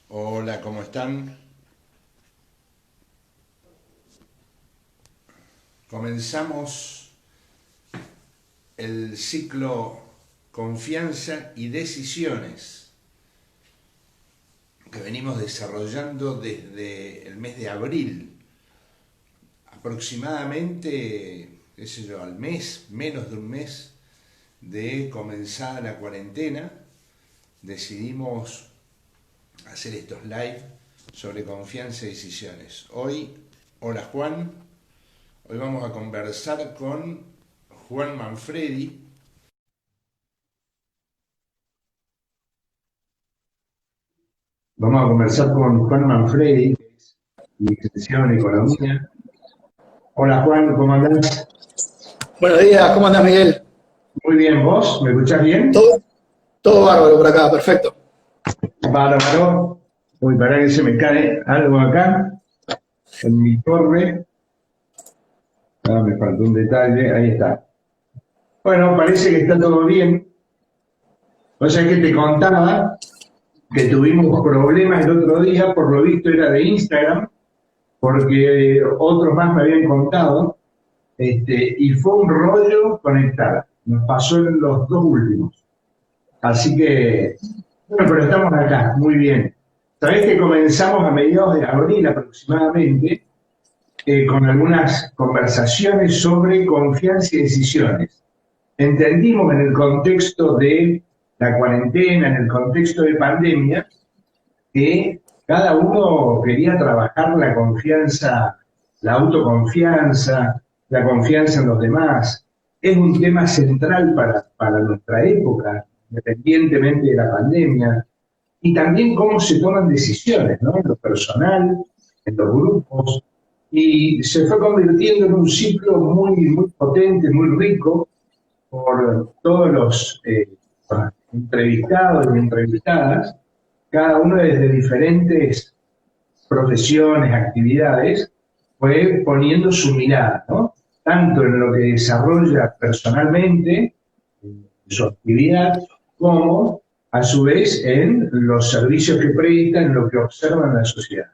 Hola, ¿cómo están? Comenzamos el ciclo Confianza y Decisiones que venimos desarrollando desde el mes de abril. Aproximadamente, qué sé yo, al mes, menos de un mes de comenzar la cuarentena, decidimos hacer estos live sobre confianza y decisiones. Hoy, hola Juan, hoy vamos a conversar con Juan Manfredi. Vamos a conversar con Juan Manfredi, que es licenciado en Economía. Hola Juan, ¿cómo andás? Buenos días, ¿cómo andás, Miguel? Muy bien, ¿vos? ¿Me escuchás bien? Todo, todo bárbaro por acá, perfecto. Bárbaro. Uy, pará que se me cae algo acá, en mi torre. Ah, me faltó un detalle, ahí está. Bueno, parece que está todo bien. O sea que te contaba que tuvimos problemas el otro día, por lo visto era de Instagram, porque otros más me habían contado, y fue un rollo conectar. Nos pasó en los dos últimos. Así que, bueno, pero estamos acá, muy bien. Sabés que comenzamos a mediados de abril aproximadamente, con algunas conversaciones sobre confianza y decisiones. Entendimos en el contexto de la cuarentena, en el contexto de pandemia, que cada uno quería trabajar la confianza, la autoconfianza, la confianza en los demás. Es un tema central para nuestra época, independientemente de la pandemia, y también cómo se toman decisiones, ¿no? En lo personal, en los grupos, y se fue convirtiendo en un ciclo muy, muy potente, muy rico, por todos los entrevistados y entrevistadas, cada uno desde diferentes profesiones, actividades, fue poniendo su mirada, ¿no? Tanto en lo que desarrolla personalmente, en su actividad, como a su vez en los servicios que presta, en lo que observa en la sociedad.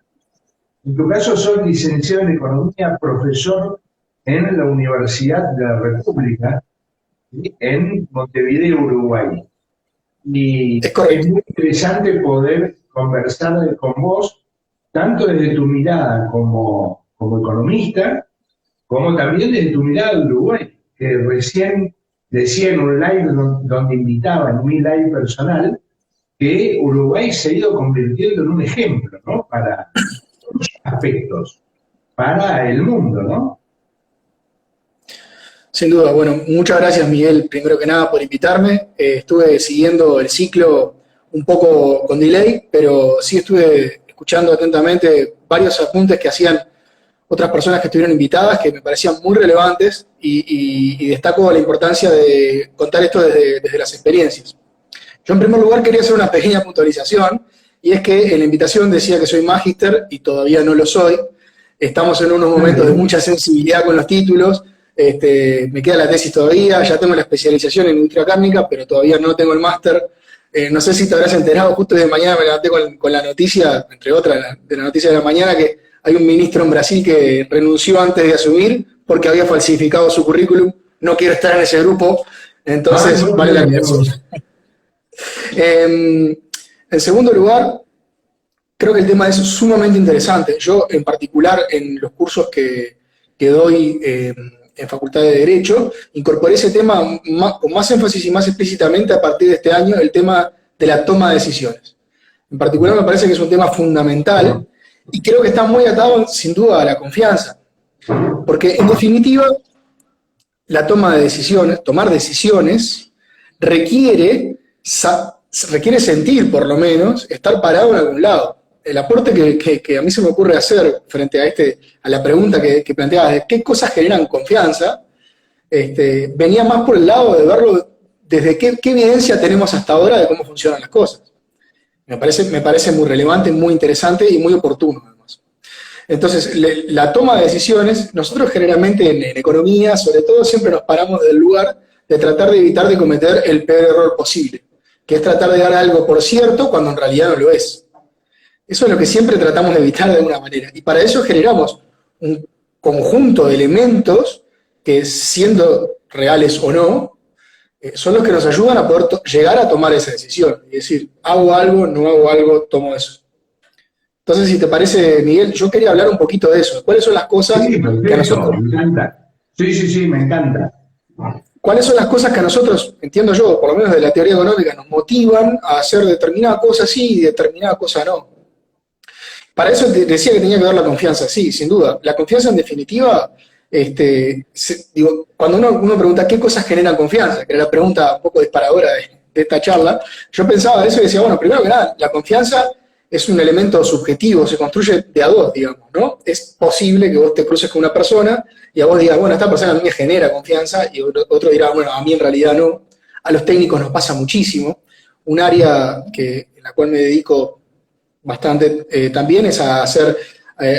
En tu caso, sos licenciado en Economía, profesor en la Universidad de la República, ¿sí? En Montevideo, Uruguay. Y Es es correcto. muy interesante poder conversar con vos, tanto desde tu mirada como economista, como también desde tu mirada de Uruguay, que recién decía en un live donde invitaba, en mi live personal, que Uruguay se ha ido convirtiendo en un ejemplo, ¿no? Para muchos aspectos, para el mundo, ¿no? Sin duda, bueno, muchas gracias, Miguel, primero que nada por invitarme. Estuve siguiendo el ciclo un poco con delay, pero sí estuve escuchando atentamente varios apuntes que hacían otras personas que estuvieron invitadas, que me parecían muy relevantes y destaco la importancia de contar esto desde las experiencias. Yo en primer lugar quería hacer una pequeña puntualización, y es que en la invitación decía que soy magíster y todavía no lo soy. Estamos en unos momentos de mucha sensibilidad con los títulos. Me queda la tesis todavía, ya tengo la especialización en industria cárnica, pero todavía no tengo el máster. No sé si te habrás enterado, justo de mañana me levanté con la noticia, entre otras, de la noticia de la mañana, que hay un ministro en Brasil que renunció antes de asumir porque había falsificado su currículum. No quiero estar en ese grupo, Ay, entonces no vale me la aclaración. Dios. En segundo lugar, creo que el tema es sumamente interesante. Yo, en particular, en los cursos que doy en Facultad de Derecho, incorporé ese tema con más énfasis y más explícitamente a partir de este año, el tema de la toma de decisiones. En particular, me parece que es un tema fundamental y creo que está muy atado, sin duda, a la confianza. Porque, en definitiva, la toma de decisiones, tomar decisiones, requiere, requiere sentir, por lo menos, estar parado en algún lado. El aporte que a mí se me ocurre hacer frente a la pregunta que planteabas de qué cosas generan confianza, venía más por el lado de verlo desde qué evidencia tenemos hasta ahora de cómo funcionan las cosas. Me parece muy relevante, muy interesante y muy oportuno, además. Entonces, la toma de decisiones, nosotros generalmente en economía, sobre todo, siempre nos paramos del lugar de tratar de evitar de cometer el peor error posible, que es tratar de dar algo por cierto cuando en realidad no lo es. Eso es lo que siempre tratamos de evitar de alguna manera. Y para eso generamos un conjunto de elementos que, siendo reales o no, son los que nos ayudan a poder llegar a tomar esa decisión. Y decir, hago algo, no hago algo, tomo eso. Entonces, si te parece, Miguel, yo quería hablar un poquito de eso. ¿Cuáles son las cosas Sí, que a perfecto, nosotros... me encanta. Sí, me encanta. ¿Cuáles son las cosas que a nosotros, entiendo yo, por lo menos de la teoría económica, nos motivan a hacer determinada cosa sí y determinada cosa no? Para eso te decía que tenía que ver la confianza, sí, sin duda. La confianza, en definitiva, digo, cuando uno pregunta qué cosas generan confianza, que era la pregunta un poco disparadora de esta charla, yo pensaba eso y decía, bueno, primero que nada, la confianza es un elemento subjetivo, se construye de a dos, digamos, ¿no? Es posible que vos te cruces con una persona y a vos digas, bueno, esta persona a mí me genera confianza, y otro dirá, bueno, a mí en realidad no. A los técnicos nos pasa muchísimo. Un área en la cual me dedico bastante también es a hacer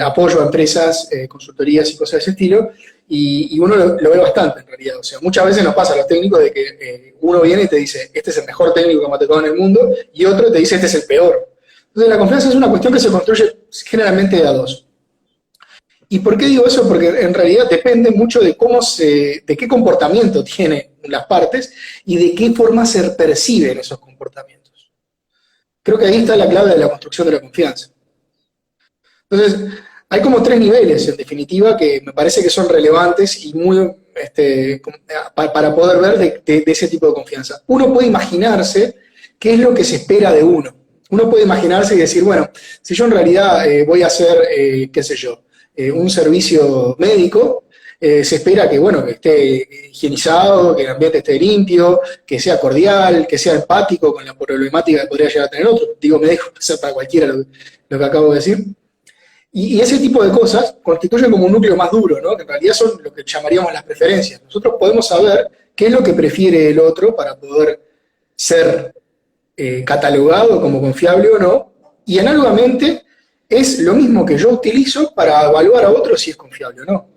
apoyo a empresas, consultorías y cosas de ese estilo, y uno lo ve bastante en realidad. O sea, muchas veces nos pasa a los técnicos de que uno viene y te dice, este es el mejor técnico que me ha tocado en el mundo, y otro te dice, este es el peor. Entonces la confianza es una cuestión que se construye generalmente de a dos. ¿Y por qué digo eso? Porque en realidad depende mucho de de qué comportamiento tienen las partes y de qué forma se perciben esos comportamientos. Creo que ahí está la clave de la construcción de la confianza. Entonces, hay como tres niveles, en definitiva, que me parece que son relevantes y muy para poder ver de ese tipo de confianza. Uno puede imaginarse qué es lo que se espera de uno. Uno puede imaginarse y decir, bueno, si yo en realidad voy a hacer, qué sé yo, un servicio médico, se espera que, bueno, que esté higienizado, que el ambiente esté limpio, que sea cordial, que sea empático con la problemática que podría llegar a tener otro. Digo, me dejo pasar para cualquiera lo que acabo de decir. Y ese tipo de cosas constituyen como un núcleo más duro, ¿no? Que en realidad son lo que llamaríamos las preferencias. Nosotros podemos saber qué es lo que prefiere el otro para poder ser catalogado como confiable o no, y análogamente es lo mismo que yo utilizo para evaluar a otro si es confiable o no.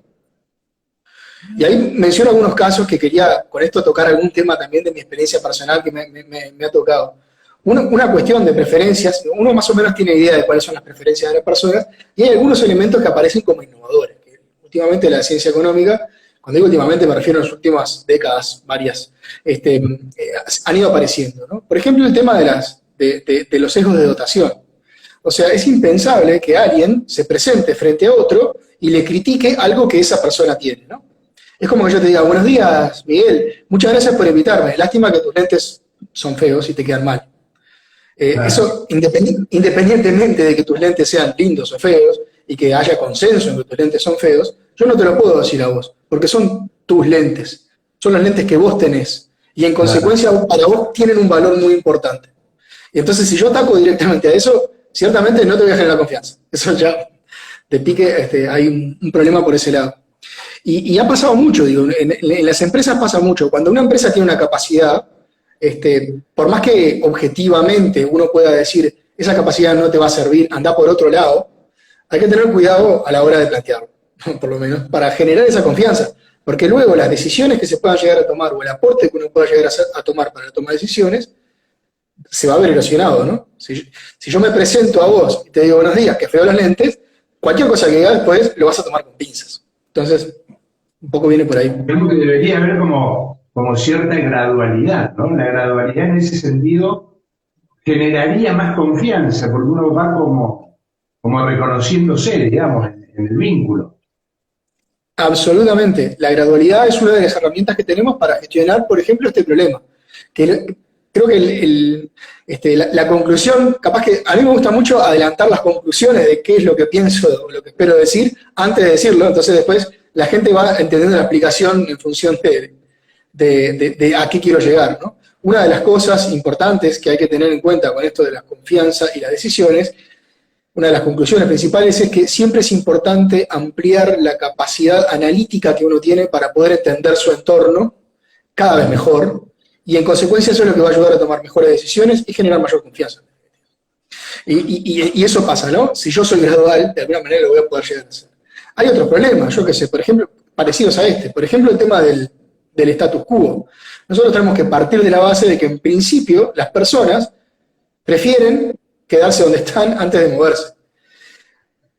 Y ahí menciono algunos casos que quería con esto tocar algún tema también de mi experiencia personal que me ha tocado. Una cuestión de preferencias, uno más o menos tiene idea de cuáles son las preferencias de las personas, y hay algunos elementos que aparecen como innovadores, que últimamente la ciencia económica, cuando digo últimamente me refiero a las últimas décadas, varias, han ido apareciendo, ¿no? Por ejemplo, el tema de los sesgos de dotación. O sea, es impensable que alguien se presente frente a otro y le critique algo que esa persona tiene, ¿no? Es como que yo te diga, buenos días, Miguel, muchas gracias por invitarme, lástima que tus lentes son feos y te quedan mal. Claro. Eso, independientemente de que tus lentes sean lindos o feos y que haya consenso en que tus lentes son feos, yo no te lo puedo decir a vos, porque son tus lentes, son los lentes que vos tenés, y en consecuencia para vos tienen un valor muy importante. Y entonces si yo ataco directamente a eso, ciertamente no te voy a generar confianza. Eso ya te pique, hay un problema por ese lado. Y ha pasado mucho, digo, en las empresas pasa mucho. Cuando una empresa tiene una capacidad, por más que objetivamente uno pueda decir, esa capacidad no te va a servir, anda por otro lado, hay que tener cuidado a la hora de plantearlo, por lo menos, para generar esa confianza. Porque luego las decisiones que se puedan llegar a tomar o el aporte que uno pueda llegar a tomar para tomar decisiones, se va a ver erosionado, ¿no? Si yo me presento a vos y te digo buenos días, que feo los lentes, cualquier cosa que digas después lo vas a tomar con pinzas. Entonces, un poco viene por ahí. Creo que debería haber como cierta gradualidad, ¿no? La gradualidad en ese sentido generaría más confianza, porque uno va como reconociéndose, digamos, en el vínculo. Absolutamente. La gradualidad es una de las herramientas que tenemos para gestionar, por ejemplo, este problema. Creo que la conclusión, capaz que a mí me gusta mucho adelantar las conclusiones de qué es lo que pienso o lo que espero decir antes de decirlo, entonces después la gente va entendiendo la explicación en función de a qué quiero llegar, ¿no? Una de las cosas importantes que hay que tener en cuenta con esto de la confianza y las decisiones, una de las conclusiones principales es que siempre es importante ampliar la capacidad analítica que uno tiene para poder entender su entorno cada vez mejor, y en consecuencia eso es lo que va a ayudar a tomar mejores decisiones y generar mayor confianza. Y eso pasa, ¿no? Si yo soy gradual, de alguna manera lo voy a poder llegar a hacer. Hay otros problemas, yo qué sé, por ejemplo, parecidos a este. Por ejemplo, el tema del status quo. Nosotros tenemos que partir de la base de que en principio las personas prefieren quedarse donde están antes de moverse.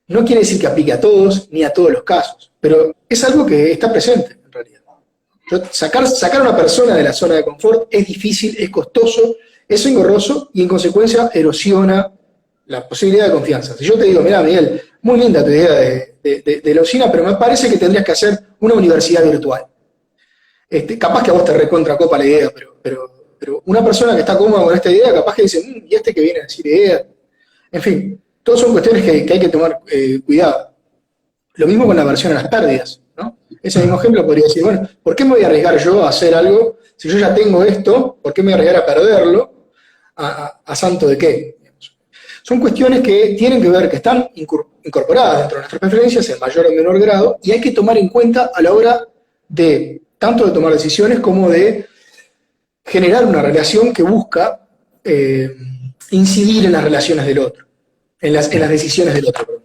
No quiere decir que aplique a todos, ni a todos los casos, pero es algo que está presente, en realidad. Sacar a una persona de la zona de confort es difícil, es costoso, es engorroso y en consecuencia erosiona la posibilidad de confianza. Si yo te digo, mira, Miguel, muy linda tu idea de la usina, pero me parece que tendrías que hacer una universidad virtual. Capaz que a vos te recontracopa la idea, pero una persona que está cómoda con esta idea, capaz que dice, ¿y este que viene a decir idea? En fin, todas son cuestiones que hay que tomar cuidado. Lo mismo con la aversión a las pérdidas, ¿no? Ese mismo ejemplo podría decir, bueno, ¿por qué me voy a arriesgar yo a hacer algo? Si yo ya tengo esto, ¿por qué me voy a arriesgar a perderlo? ¿A santo de qué? Son cuestiones que tienen que ver, que están incorporadas dentro de nuestras preferencias en mayor o menor grado, y hay que tomar en cuenta a la hora de, tanto de tomar decisiones como de generar una relación que busca incidir en las relaciones del otro, en las decisiones del otro.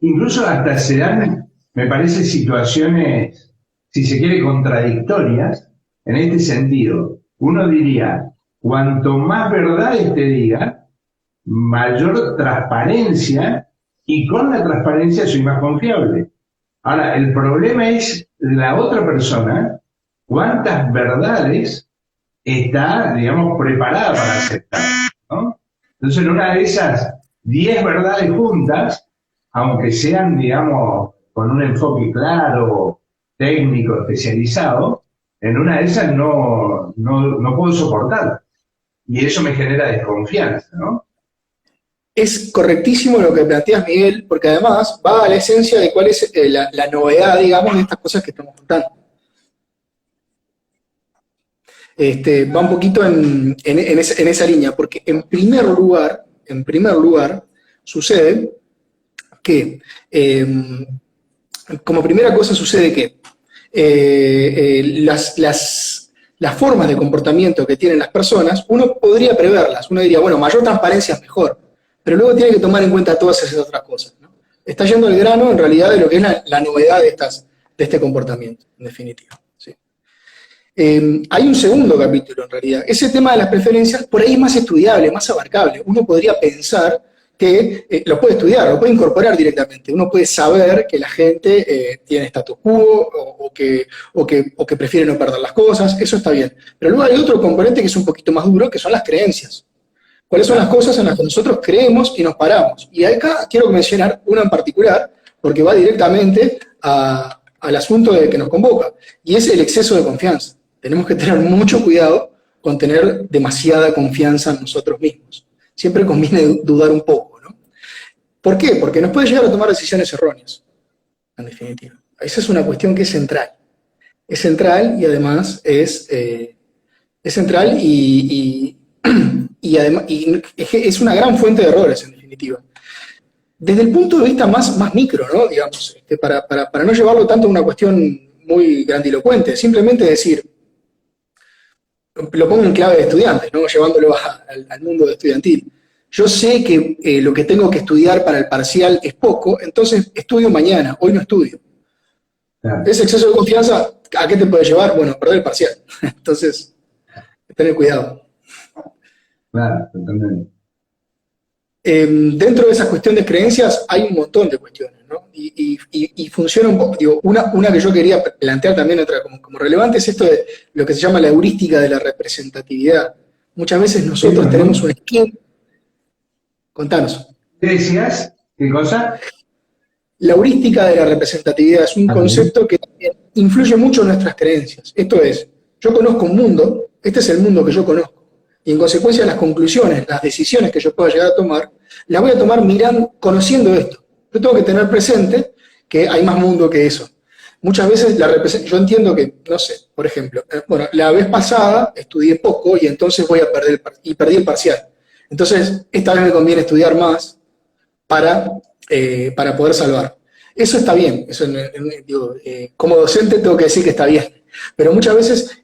Incluso hasta se dan, me parece, situaciones, si se quiere, contradictorias, en este sentido. Uno diría, cuanto más verdades te diga, mayor transparencia, y con la transparencia soy más confiable. Ahora, el problema es la otra persona, cuántas verdades está, digamos, preparada para aceptar, ¿no? Entonces, en una de esas 10 verdades juntas, aunque sean, digamos, con un enfoque claro, técnico, especializado, en una de esas no puedo soportar. Y eso me genera desconfianza, ¿no? Es correctísimo lo que planteas, Miguel, porque además va a la esencia de cuál es la novedad, digamos, de estas cosas que estamos contando. Va un poquito en esa línea, porque en primer lugar, sucede que, como primera cosa sucede que las formas de comportamiento que tienen las personas, uno podría preverlas, uno diría, bueno, mayor transparencia es mejor, pero luego tiene que tomar en cuenta todas esas otras cosas, ¿no? Está yendo al grano, en realidad, de lo que es la novedad de este comportamiento, en definitiva. ¿Sí? Hay un segundo capítulo, en realidad. Ese tema de las preferencias, por ahí es más estudiable, más abarcable. Uno podría pensar que lo puede estudiar, lo puede incorporar directamente. Uno puede saber que la gente tiene status quo o que prefiere no perder las cosas, eso está bien. Pero luego hay otro componente que es un poquito más duro, que son las creencias. ¿Cuáles son las cosas en las que nosotros creemos y nos paramos? Y acá quiero mencionar una en particular, porque va directamente al asunto de que nos convoca, y es el exceso de confianza. Tenemos que tener mucho cuidado con tener demasiada confianza en nosotros mismos. Siempre conviene dudar un poco, ¿no? ¿Por qué? Porque nos puede llegar a tomar decisiones erróneas, en definitiva. Esa es una cuestión que es central. Es central y además es central y es una gran fuente de errores, en definitiva. Desde el punto de vista más micro, ¿no? Digamos, para no llevarlo tanto a una cuestión muy grandilocuente, simplemente decir, lo pongo en clave de estudiantes, ¿no? Llevándolo al mundo estudiantil. Yo sé que lo que tengo que estudiar para el parcial es poco, entonces estudio mañana, hoy no estudio. Claro. Ese exceso de confianza, ¿a qué te puede llevar? Bueno, a perder el parcial. Entonces, tener cuidado. Claro, totalmente. Dentro de esa cuestión de creencias hay un montón de cuestiones, ¿no? Y funciona un poco, digo, una que yo quería plantear también otra como relevante es esto de lo que se llama la heurística de la representatividad. Muchas veces nosotros tenemos un esquema. Contanos. ¿Qué decías? ¿Qué cosa? La heurística de la representatividad es un concepto que influye mucho en nuestras creencias. Esto es, yo conozco un mundo, este es el mundo que yo conozco. Y en consecuencia las conclusiones, las decisiones que yo pueda llegar a tomar, las voy a tomar conociendo esto. Yo tengo que tener presente que hay más mundo que eso. Muchas veces yo entiendo que, no sé, por ejemplo, la vez pasada estudié poco y entonces voy a perder y perdí el parcial. Entonces, esta vez me conviene estudiar más para poder salvar. Eso está bien, eso, como docente tengo que decir que está bien. Pero muchas veces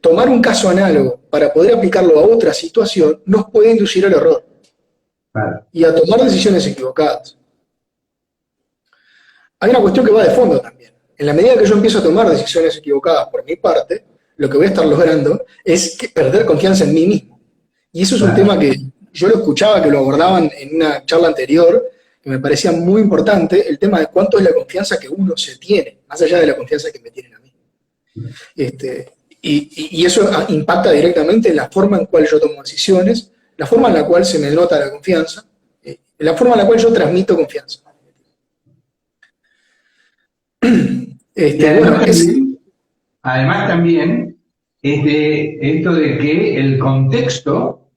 tomar un caso análogo para poder aplicarlo a otra situación nos puede inducir al error. Claro. Y a tomar decisiones equivocadas. Hay una cuestión que va de fondo también. En la medida que yo empiezo a tomar decisiones equivocadas por mi parte, lo que voy a estar logrando es perder confianza en mí mismo. Y eso es un tema que yo lo escuchaba que lo abordaban en una charla anterior, que me parecía muy importante, el tema de cuánto es la confianza que uno se tiene, más allá de la confianza que me tienen a mí. Y eso impacta directamente en la forma en cual yo tomo decisiones, la forma en la cual se me nota la confianza, la forma en la cual yo transmito confianza. Y además también es de esto de que el contexto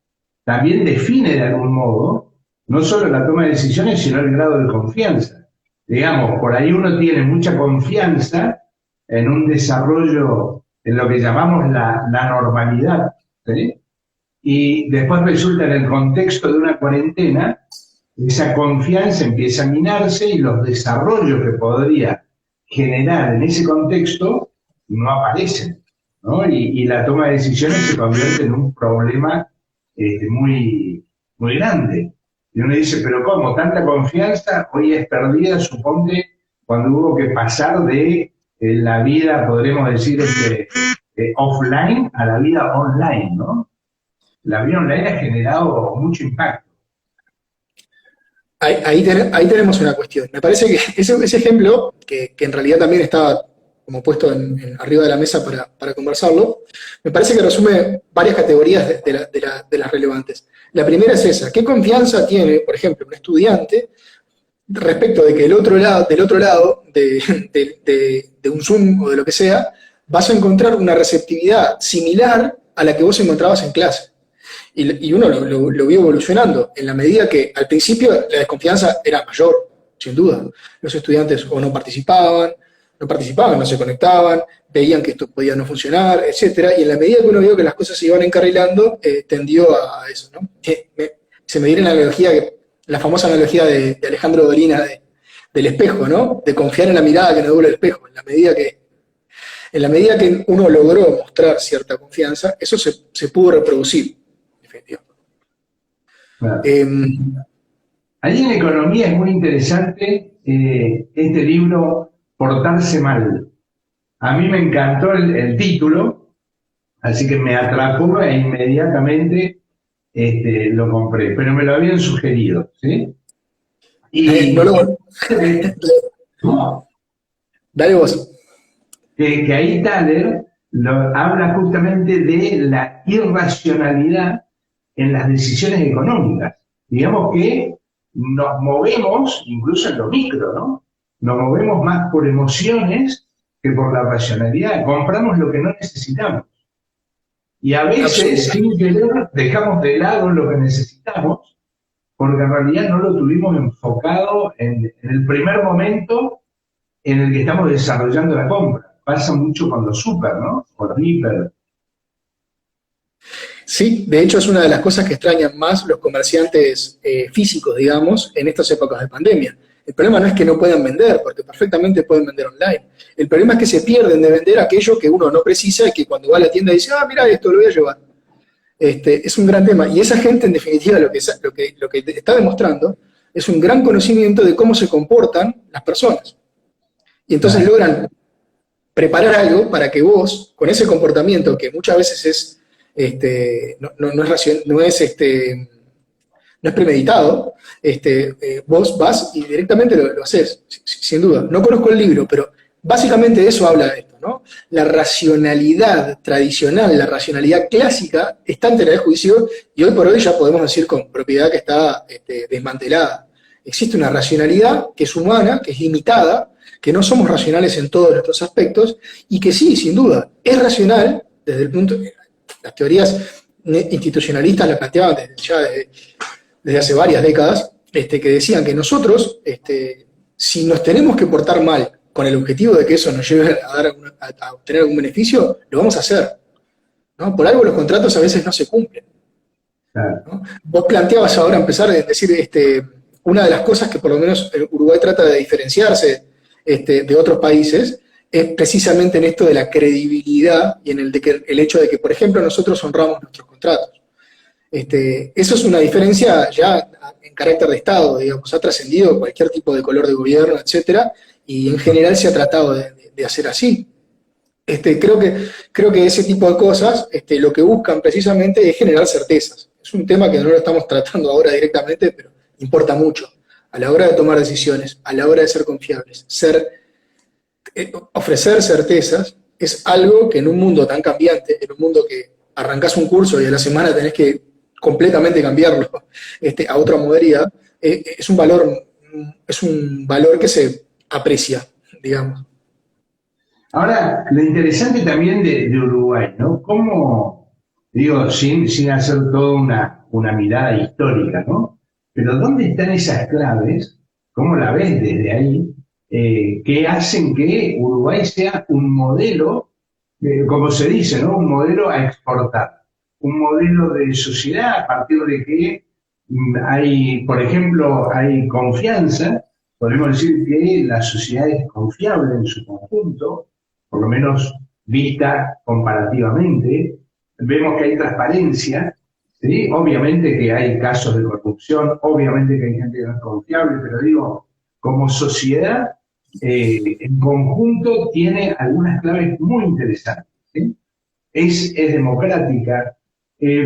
también define de algún modo no solo la toma de decisiones, sino el grado de confianza. Digamos, por ahí uno tiene mucha confianza en un desarrollo, en lo que llamamos la normalidad, ¿sí? Y después resulta en el contexto de una cuarentena, esa confianza empieza a minarse y los desarrollos que podría generar en ese contexto no aparecen, ¿no? Y la toma de decisiones se convierte en un problema muy, muy grande. Y uno dice, pero ¿cómo? Tanta confianza hoy es perdida, suponte, cuando hubo que pasar de la vida, podremos decir, offline a la vida online, ¿no? La vida online ha generado mucho impacto. Ahí tenemos una cuestión. Me parece que ese ejemplo, que en realidad también estaba como puesto arriba de la mesa para conversarlo, me parece que resume varias categorías de las relevantes. La primera es esa: ¿qué confianza tiene, por ejemplo, un estudiante respecto de que del otro lado de un Zoom o de lo que sea, vas a encontrar una receptividad similar a la que vos encontrabas en clase? Y uno lo vio evolucionando, en la medida que al principio la desconfianza era mayor, sin duda. Los estudiantes o no participaban, no se conectaban, veían que esto podía no funcionar, etc. Y en la medida que uno vio que las cosas se iban encarrilando, tendió a eso, ¿no? Se me viene la famosa analogía de Alejandro Dolina del espejo, ¿no? De confiar en la mirada que nos devuelve el espejo. En la medida que uno logró mostrar cierta confianza, eso se pudo reproducir. Claro. Ahí en economía es muy interesante este libro, Portarse Mal. A mí me encantó el título, así que me atrapó e inmediatamente lo compré, pero me lo habían sugerido, ¿sí? Y dale vos. Que ahí Thaler habla justamente de la irracionalidad en las decisiones económicas. Digamos que nos movemos, incluso en lo micro, ¿no? Nos movemos más por emociones que por la racionalidad. Compramos lo que no necesitamos. Y a veces, sin querer, dejamos de lado lo que necesitamos, porque en realidad no lo tuvimos enfocado en el primer momento en el que estamos desarrollando la compra. Pasa mucho con los super, ¿no? Con los hiper. Sí, de hecho es una de las cosas que extrañan más los comerciantes físicos, digamos, en estas épocas de pandemia. El problema no es que no puedan vender, porque perfectamente pueden vender online. El problema es que se pierden de vender aquello que uno no precisa y que cuando va a la tienda dice, mira esto, lo voy a llevar. Es un gran tema. Y esa gente, en definitiva, lo que está demostrando es un gran conocimiento de cómo se comportan las personas. Y entonces logran preparar algo para que vos, con ese comportamiento que muchas veces no es premeditado, vos vas y directamente lo haces, sin duda. No conozco el libro, pero básicamente de eso habla esto, ¿no? La racionalidad tradicional, la racionalidad clásica está en tela de juicio y hoy por hoy ya podemos decir con propiedad que está desmantelada. Existe una racionalidad que es humana, que es limitada, que no somos racionales en todos nuestros aspectos y que sí, sin duda, es racional desde el punto de las teorías institucionalistas las planteaban desde hace varias décadas, que decían que nosotros, si nos tenemos que portar mal con el objetivo de que eso nos lleve a obtener algún beneficio, lo vamos a hacer, ¿no? Por algo los contratos a veces no se cumplen, ¿no? Vos planteabas ahora empezar a decir, una de las cosas que por lo menos Uruguay trata de diferenciarse de otros países, es precisamente en esto de la credibilidad y en el hecho de que, por ejemplo, nosotros honramos nuestros contratos. Eso es una diferencia ya en carácter de Estado, digamos, ha trascendido cualquier tipo de color de gobierno, etcétera, y en general se ha tratado de hacer así. Creo que ese tipo de cosas lo que buscan precisamente es generar certezas. es un tema que no lo estamos tratando ahora directamente, pero importa mucho a la hora de tomar decisiones, a la hora de ser confiables. Ofrecer certezas es algo que en un mundo tan cambiante, en un mundo que arrancás un curso y a la semana tenés que completamente cambiarlo a otra modalidad, es un valor que se aprecia, digamos. Ahora, lo interesante también de Uruguay, ¿no? Cómo, digo, sin hacer toda una mirada histórica, ¿no? Pero ¿dónde están esas claves? ¿Cómo la ves desde ahí? Que hacen que Uruguay sea un modelo, como se dice, ¿no? Un modelo a exportar. Un modelo de sociedad a partir de que hay, por ejemplo, hay confianza. Podemos decir que la sociedad es confiable en su conjunto, por lo menos vista comparativamente. Vemos que hay transparencia, ¿sí? Obviamente que hay casos de corrupción, obviamente que hay gente que no es confiable, pero digo, como sociedad, en conjunto tiene algunas claves muy interesantes, ¿sí? Es democrática,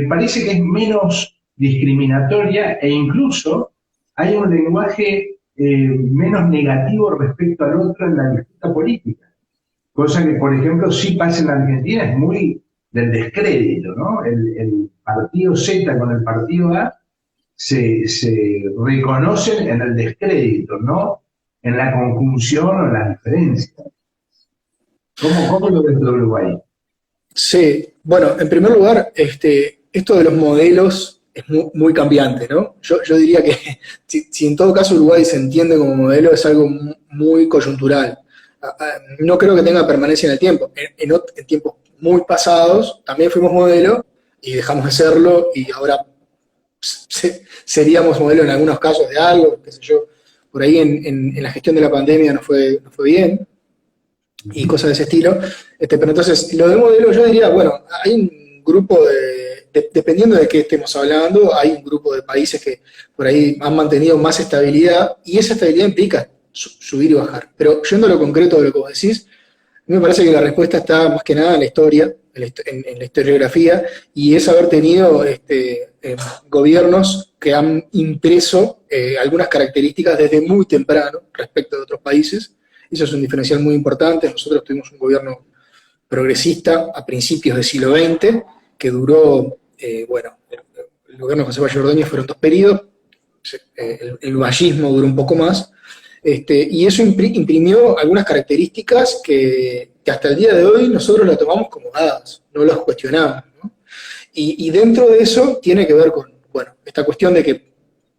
parece que es menos discriminatoria e incluso hay un lenguaje menos negativo respecto al otro en la disputa política. Cosa que, por ejemplo, sí pasa en la Argentina, es muy del descrédito, ¿no? El partido Z con el partido A se reconocen en el descrédito, no en la conjunción o en la diferencia. ¿Cómo lo ves de Uruguay? Sí, bueno, en primer lugar, esto de los modelos es muy cambiante, ¿no? Yo diría que si en todo caso Uruguay se entiende como modelo, es algo muy coyuntural. No creo que tenga permanencia en el tiempo. En tiempos muy pasados también fuimos modelo y dejamos de serlo y ahora seríamos modelo en algunos casos de algo, qué sé yo. Por ahí en la gestión de la pandemia no fue bien y cosas de ese estilo. Pero entonces, lo del modelo, yo diría, bueno, hay un grupo dependiendo de qué estemos hablando, hay un grupo de países que por ahí han mantenido más estabilidad y esa estabilidad implica subir y bajar. Pero yendo a lo concreto de lo que vos decís, a mí me parece que la respuesta está más que nada en la historia, en la historiografía, y es haber tenido gobiernos que han impreso algunas características desde muy temprano respecto de otros países. Eso es un diferencial muy importante. Nosotros tuvimos un gobierno progresista a principios del siglo XX, que duró, bueno, el gobierno de José Valle Ordóñez fueron 2 periodos, el vallismo duró un poco más, y eso imprimió algunas características que hasta el día de hoy nosotros las tomamos como dadas, no las cuestionamos, ¿no? Y dentro de eso tiene que ver con, bueno, esta cuestión de que,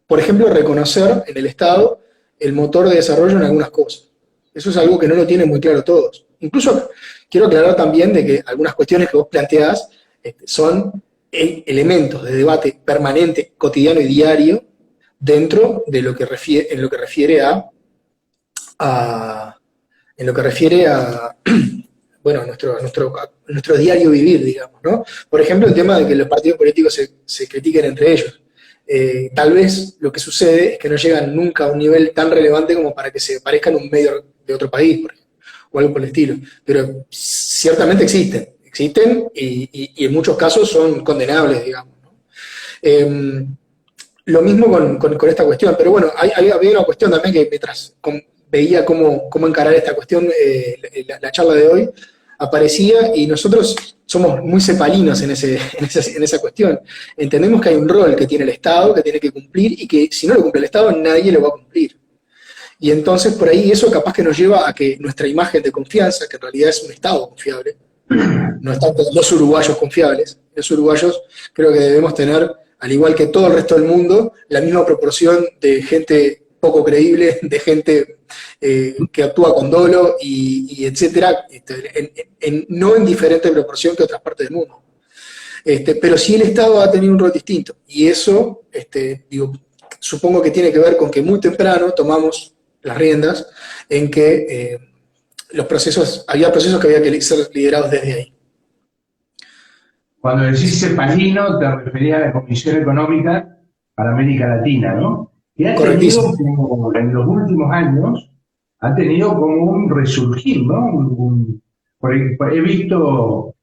por ejemplo, reconocer en el Estado el motor de desarrollo en algunas cosas. Eso es algo que no lo tienen muy claro todos. Incluso quiero aclarar también de que algunas cuestiones que vos planteás son elementos de debate permanente, cotidiano y diario dentro de lo que en lo que refiere a bueno, nuestro diario vivir, digamos, ¿no? Por ejemplo, el tema de que los partidos políticos se critiquen entre ellos. Tal vez lo que sucede es que no llegan nunca a un nivel tan relevante como para que se parezcan un medio de otro país, por ejemplo, o algo por el estilo. Pero ciertamente existen y en muchos casos son condenables, digamos, ¿no? Lo mismo con esta cuestión, pero bueno, había una cuestión también que mientras veía cómo encarar esta cuestión, la charla de hoy, aparecía y nosotros somos muy cepalinos en esa cuestión. Entendemos que hay un rol que tiene el Estado, que tiene que cumplir y que si no lo cumple el Estado nadie lo va a cumplir. Y entonces por ahí eso capaz que nos lleva a que nuestra imagen de confianza, que en realidad es un Estado confiable, no están los uruguayos confiables, los uruguayos creo que debemos tener, al igual que todo el resto del mundo, la misma proporción de gente poco creíble, de gente que actúa con dolo y etcétera, no en diferente proporción que otras partes del mundo. Pero sí el Estado ha tenido un rol distinto, y eso, supongo que tiene que ver con que muy temprano tomamos las riendas en que había procesos que había que ser liderados desde ahí. Cuando decís cepalino, te referías a la Comisión Económica para América Latina, ¿no? Que ha tenido, como en los últimos años, ha tenido como un resurgir, ¿no? He visto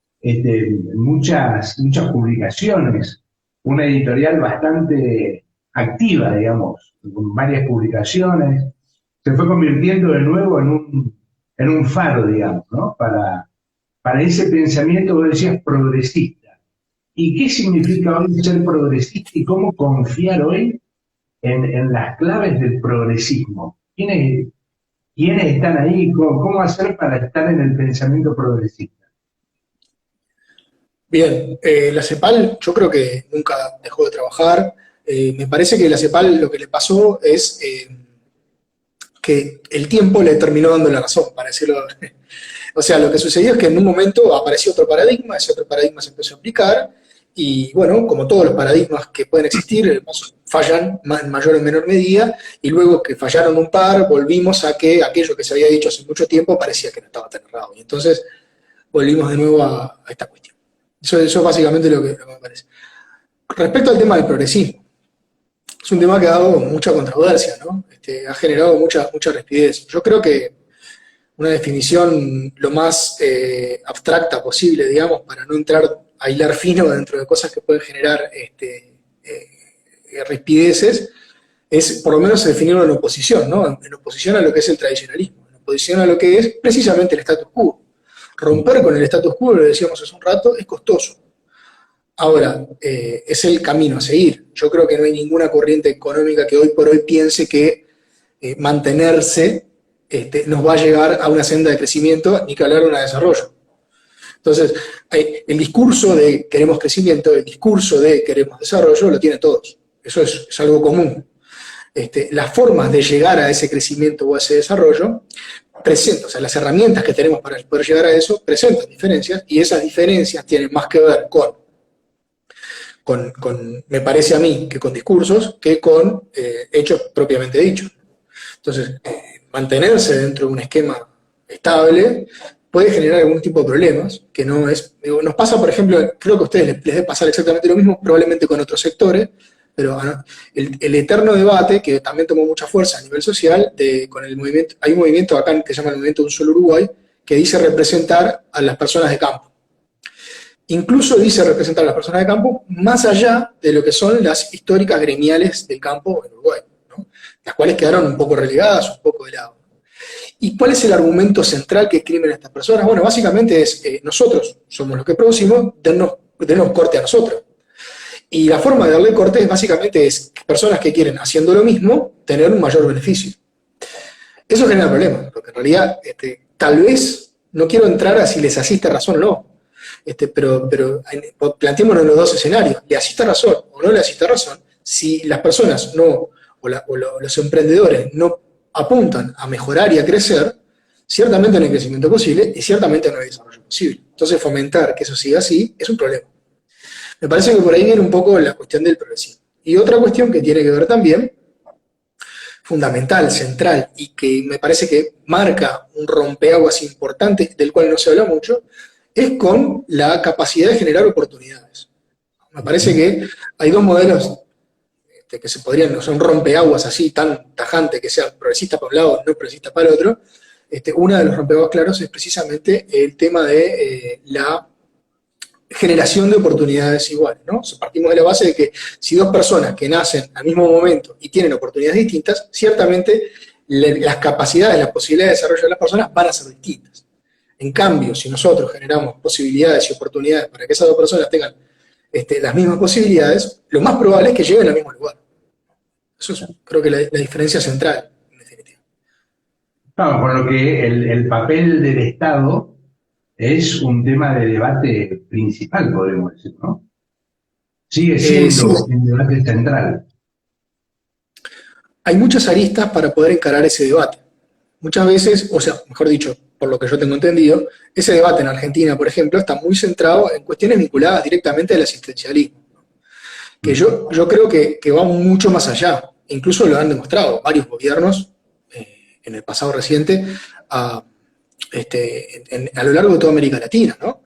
muchas publicaciones una editorial bastante activa, digamos, con varias publicaciones. Se fue convirtiendo de nuevo en un faro, digamos, ¿no? Para ese pensamiento, vos decías, progresista. ¿Y qué significa hoy ser progresista y cómo confiar hoy en las claves del progresismo? ¿Quiénes están ahí? ¿Cómo hacer para estar en el pensamiento progresista? Bien, la CEPAL yo creo que nunca dejó de trabajar. Me parece que la CEPAL lo que le pasó es que el tiempo le terminó dando la razón, para decirlo. O sea, lo que sucedió es que en un momento apareció otro paradigma, ese otro paradigma se empezó a aplicar, y bueno, como todos los paradigmas que pueden existir, fallan en mayor o menor medida, y luego que fallaron un par, volvimos a que aquello que se había dicho hace mucho tiempo parecía que no estaba tan errado. Y entonces volvimos de nuevo a esta cuestión. Eso es básicamente lo que me parece. Respecto al tema del progresismo, es un tema que ha dado mucha controversia, ¿no? Ha generado mucha rispidez. Yo creo que una definición lo más abstracta posible, digamos, para no entrar a hilar fino dentro de cosas que pueden generar rispideces, es por lo menos definirlo en oposición, ¿no? En oposición a lo que es el tradicionalismo, en oposición a lo que es precisamente el status quo. Romper con el status quo, lo decíamos hace un rato, es costoso. Ahora, es el camino a seguir. Yo creo que no hay ninguna corriente económica que hoy por hoy piense que mantenerse nos va a llegar a una senda de crecimiento ni que hablar de un desarrollo. Entonces, el discurso de queremos crecimiento, el discurso de queremos desarrollo, lo tienen todos. Eso es algo común. Las formas de llegar a ese crecimiento o a ese desarrollo presentan, o sea, las herramientas que tenemos para poder llegar a eso presentan diferencias, y esas diferencias tienen más que ver me parece a mí, que con discursos, que con hechos propiamente dichos. Entonces, mantenerse dentro de un esquema estable puede generar algún tipo de problemas, que no es, digo, nos pasa, por ejemplo, creo que a ustedes les debe pasar exactamente lo mismo, probablemente con otros sectores, pero el eterno debate, que también tomó mucha fuerza a nivel social, con el movimiento, hay un movimiento acá que se llama el Movimiento de un Solo Uruguay, que dice representar a las personas de campo. Incluso dice representar a las personas de campo más allá de lo que son las históricas gremiales del campo en Uruguay, ¿no? Las cuales quedaron un poco relegadas, un poco de lado. ¿Y cuál es el argumento central que escriben estas personas? Bueno, básicamente es, nosotros somos los que producimos, denos corte a nosotros. Y la forma de darle corte básicamente es que personas que quieren, haciendo lo mismo, tener un mayor beneficio. Eso genera problemas, porque en realidad, tal vez, no quiero entrar a si les asiste razón o no, pero planteémonos los dos escenarios, le asiste razón o no le asiste razón, si las personas no, los emprendedores no apuntan a mejorar y a crecer, ciertamente no hay crecimiento posible y ciertamente no hay desarrollo posible. Entonces fomentar que eso siga así es un problema. Me parece que por ahí viene un poco la cuestión del progresismo. Y otra cuestión que tiene que ver también, fundamental, central, y que me parece que marca un rompeaguas importante, del cual no se habla mucho, es con la capacidad de generar oportunidades. Me parece que hay dos modelos que se podrían, no son rompeaguas así tan tajante, que sea progresista para un lado, no progresista para el otro. Uno de los rompeaguas claros es precisamente el tema de la generación de oportunidades iguales, ¿no? Partimos de la base de que si dos personas que nacen al mismo momento y tienen oportunidades distintas, ciertamente las capacidades, las posibilidades de desarrollo de las personas van a ser distintas. En cambio, si nosotros generamos posibilidades y oportunidades para que esas dos personas tengan las mismas posibilidades, lo más probable es que lleguen al mismo lugar. Eso es, creo que la diferencia central, en definitiva. Claro, por lo que el papel del Estado es un tema de debate principal, podemos decir, ¿no? Sigue siendo Sí, un debate central. hay muchas aristas para poder encarar ese debate. Muchas veces, o sea, mejor dicho, por lo que yo tengo entendido, ese debate en Argentina, por ejemplo, está muy centrado en cuestiones vinculadas directamente al asistencialismo, que yo creo que va mucho más allá. Incluso lo han demostrado varios gobiernos en el pasado reciente a lo largo de toda América Latina, ¿no?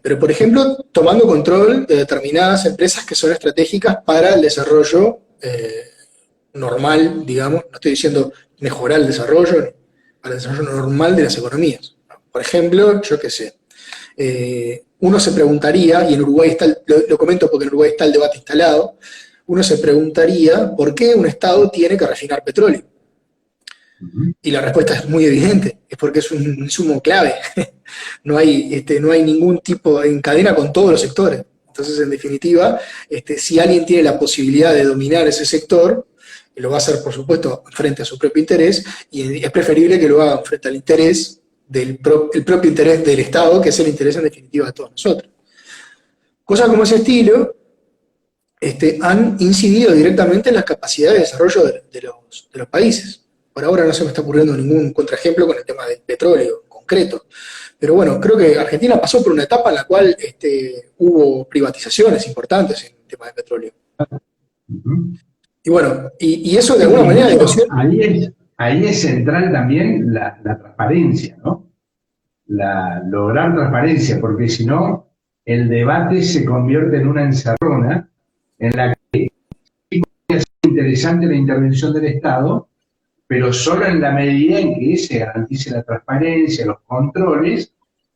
Pero, por ejemplo, tomando control de determinadas empresas que son estratégicas para el desarrollo normal, digamos, no estoy diciendo mejorar el desarrollo, para el desarrollo normal de las economías. Por ejemplo, yo qué sé, uno se preguntaría, y en Uruguay está, lo comento porque en Uruguay está el debate instalado, uno se preguntaría por qué un Estado tiene que refinar petróleo. Y la respuesta es muy evidente, es porque es un insumo clave. No hay ningún tipo, encadena con todos los sectores. Entonces, en definitiva, si alguien tiene la posibilidad de dominar ese sector, lo va a hacer, por supuesto, frente a su propio interés, y es preferible que lo haga frente al interés el propio interés del Estado, que es el interés en definitiva de todos nosotros. Cosas como ese estilo han incidido directamente en las capacidades de desarrollo de los países. Por ahora no se me está ocurriendo ningún contraejemplo con el tema del petróleo en concreto. Pero bueno, creo que Argentina pasó por una etapa en la cual hubo privatizaciones importantes en el tema del petróleo. Y bueno, y eso de alguna manera... Ahí es central también la transparencia, ¿no? Lograr transparencia, porque si no, el debate se convierte en una encerrona en la que es interesante la intervención del Estado, pero solo en la medida en que se garantice la transparencia, los controles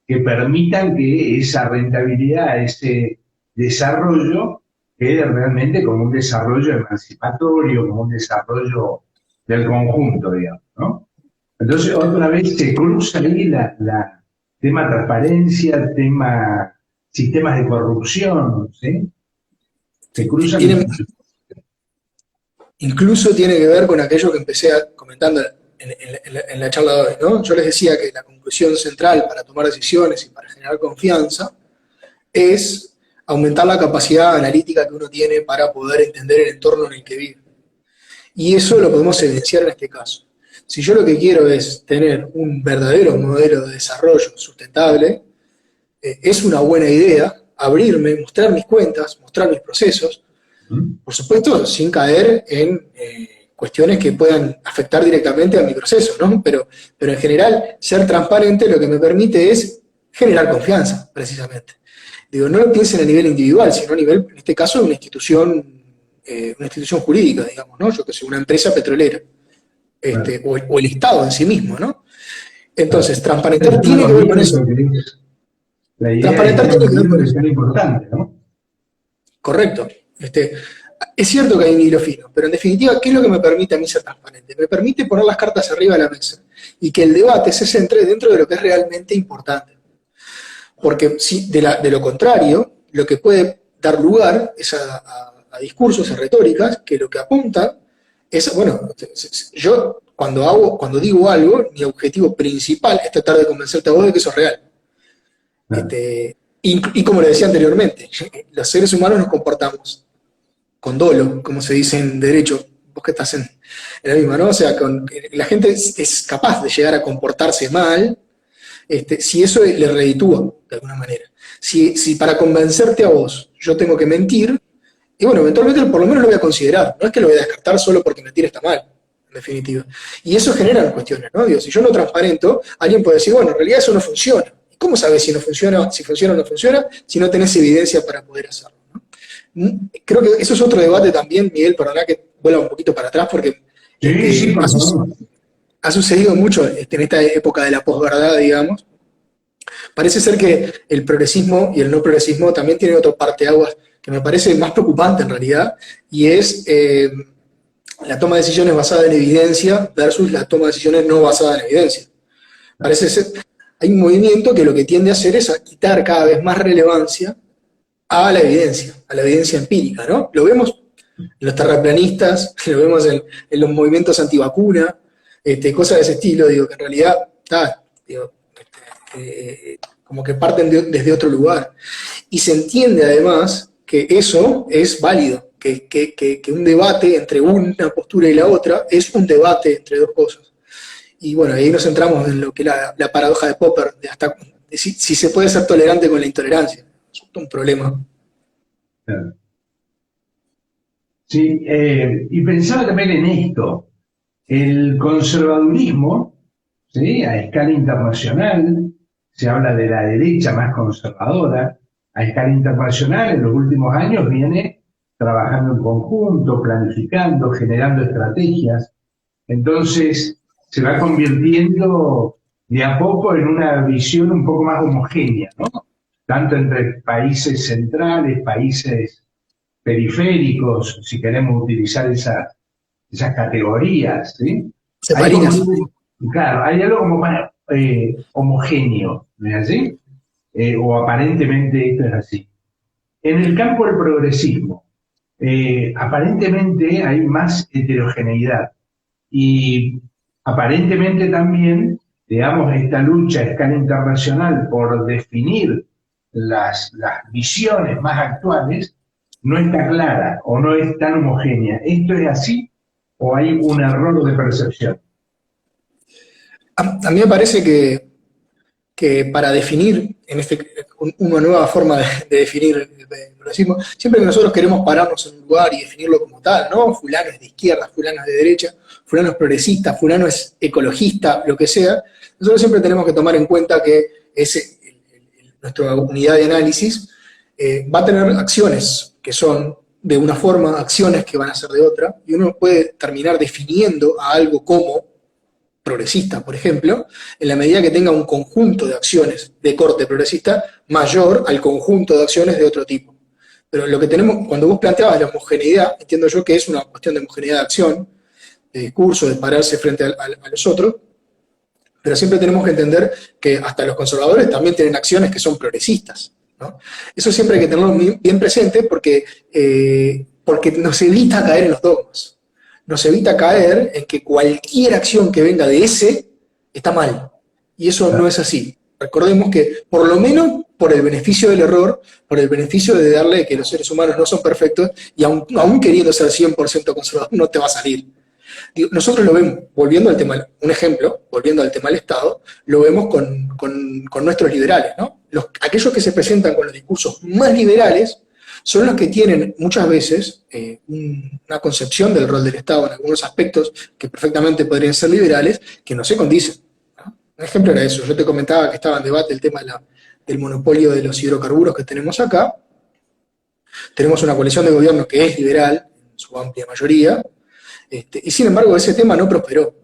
que permitan que esa rentabilidad, ese desarrollo, quede realmente como un desarrollo emancipatorio, como un desarrollo del conjunto, digamos, ¿no? Entonces, otra vez se cruza ahí tema transparencia, tema sistemas de corrupción, ¿sí? Se cruzan. Incluso tiene que ver con aquello que empecé comentando en la charla de hoy, ¿no? Yo les decía que la conclusión central para tomar decisiones y para generar confianza es aumentar la capacidad analítica que uno tiene para poder entender el entorno en el que vive. Y eso lo podemos evidenciar en este caso. Si yo lo que quiero es tener un verdadero modelo de desarrollo sustentable, es una buena idea abrirme, mostrar mis cuentas, mostrar mis procesos, por supuesto, sin caer en cuestiones que puedan afectar directamente a mi proceso, ¿no? Pero en general, ser transparente lo que me permite es generar confianza, precisamente. Digo, no lo piensen a nivel individual, sino a nivel, en este caso, de una institución jurídica, digamos, ¿no? Yo que sé, una empresa petrolera, o el Estado en sí mismo, ¿no? Entonces, transparentar tiene que ver con eso. La idea transparentar tiene que ver con eso. Es importante, ¿no? Correcto. Es cierto que hay un hilo fino, pero en definitiva, ¿qué es lo que me permite a mí ser transparente? Me permite poner las cartas arriba de la mesa y que el debate se centre dentro de lo que es realmente importante. Porque si, de lo contrario, lo que puede dar lugar es a discursos, a retóricas, que lo que apuntan es, bueno, yo cuando digo algo, mi objetivo principal es tratar de convencerte a vos de que eso es real. Y como le decía anteriormente, los seres humanos nos comportamos con dolo, como se dice en derecho, vos que estás en la misma, ¿no? O sea, la gente es capaz de llegar a comportarse mal, si eso le reditúa, de alguna manera. Si para convencerte a vos yo tengo que mentir, y bueno, eventualmente por lo menos lo voy a considerar, no es que lo voy a descartar solo porque mentir está mal, en definitiva. Y eso genera cuestiones, ¿no? Digo, si yo no transparento, alguien puede decir, bueno, en realidad eso no funciona. ¿Cómo sabes si funciona o no funciona, si no tenés evidencia para poder hacerlo, ¿no? Creo que eso es otro debate también, Miguel, perdona que vuelva un poquito para atrás, porque ha sucedido mucho en esta época de la posverdad, digamos. Parece ser que el progresismo y el no progresismo también tienen otro parteaguas que me parece más preocupante en realidad, y es la toma de decisiones basada en evidencia versus la toma de decisiones no basada en evidencia. Parece ser, hay un movimiento que lo que tiende a hacer es a quitar cada vez más relevancia a la evidencia empírica, ¿no? Lo vemos en los terraplanistas, lo vemos en los movimientos antivacuna, cosas de ese estilo, digo, que en realidad, como que parten desde otro lugar. Y se entiende además que eso es válido, que un debate entre una postura y la otra es un debate entre dos cosas. Y bueno, ahí nos centramos en lo que es la paradoja de Popper, de si se puede ser tolerante con la intolerancia. Es un problema. Claro. Sí, y pensaba también en esto, el conservadurismo, ¿sí? A escala internacional, se habla de la derecha más conservadora, a escala internacional en los últimos años viene trabajando en conjunto, planificando, generando estrategias, entonces se va convirtiendo de a poco en una visión un poco más homogénea, ¿no? tanto entre países centrales, países periféricos, si queremos utilizar esas categorías, ¿sí? Hay como, Separinas. claro, hay algo como más homogéneo, ¿no es así? O aparentemente esto es así. En el campo del progresismo, aparentemente hay más heterogeneidad y aparentemente también, digamos, esta lucha a escala internacional por definir las visiones más actuales no está clara o no es tan homogénea. ¿Esto es así o hay un error de percepción? A mí me parece que para definir una nueva forma de definir el progresismo, siempre que nosotros queremos pararnos en un lugar y definirlo como tal, ¿no? Fulano es de izquierda, fulano es de derecha, fulano es progresista, fulano es ecologista, lo que sea, nosotros siempre tenemos que tomar en cuenta que nuestra unidad de análisis va a tener acciones que son de una forma, acciones que van a ser de otra, y uno puede terminar definiendo a algo como progresista, por ejemplo, en la medida que tenga un conjunto de acciones de corte progresista mayor al conjunto de acciones de otro tipo. Pero lo que tenemos, cuando vos planteabas la homogeneidad, entiendo yo que es una cuestión de homogeneidad de acción, de discurso, de pararse frente a los otros, pero siempre tenemos que entender que hasta los conservadores también tienen acciones que son progresistas, ¿no? Eso siempre hay que tenerlo bien presente porque nos evita caer en los dogmas, nos evita caer en que cualquier acción que venga de ese está mal. Y eso no es así. Recordemos que, por lo menos por el beneficio del error, por el beneficio de darle que los seres humanos no son perfectos, y aún queriendo ser 100% conservador, no te va a salir. Nosotros lo vemos, volviendo al tema, un ejemplo, volviendo al tema del Estado, lo vemos con nuestros liberales, ¿no? Aquellos que se presentan con los discursos más liberales son los que tienen muchas veces una concepción del rol del Estado en algunos aspectos que perfectamente podrían ser liberales, que no se condicen, ¿no? Un ejemplo era eso. Yo te comentaba que estaba en debate el tema del monopolio de los hidrocarburos que tenemos acá. Tenemos una coalición de gobierno que es liberal, en su amplia mayoría, y sin embargo ese tema no prosperó.